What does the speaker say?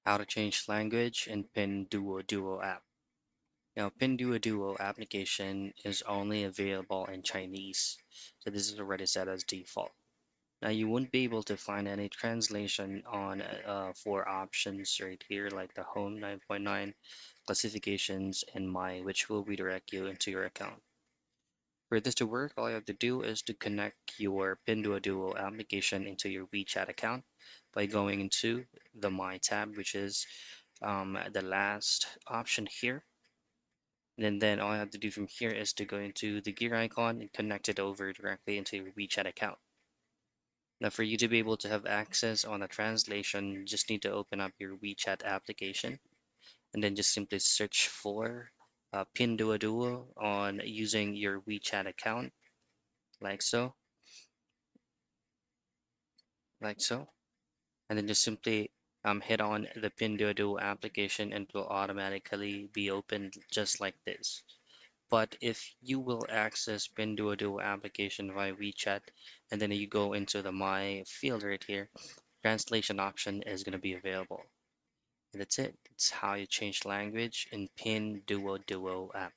How to change language in Pinduoduo app. Now, Pinduoduo application is only available in Chinese, so this is already set as default. Now, you won't be able to find any translation on for options right here, like the Home 9.9, Classifications, and My, which will redirect you into your account. For this to work, all you have to do is to connect your Pinduoduo application into your WeChat account by going into the My tab, which is the last option here. And then all I have to do from here is to go into the gear icon and connect it over directly into your WeChat account. Now, for you to be able to have access on the translation, you just need to open up your WeChat application and then just simply search for Pinduoduo on using your WeChat account, like so, like so. And then just simply hit on the Pinduoduo application and it will automatically be opened just like this. But if you will access Pinduoduo application via WeChat and then you go into the My field right here, translation option is going to be available. And that's it. That's how you change language in Pinduoduo app.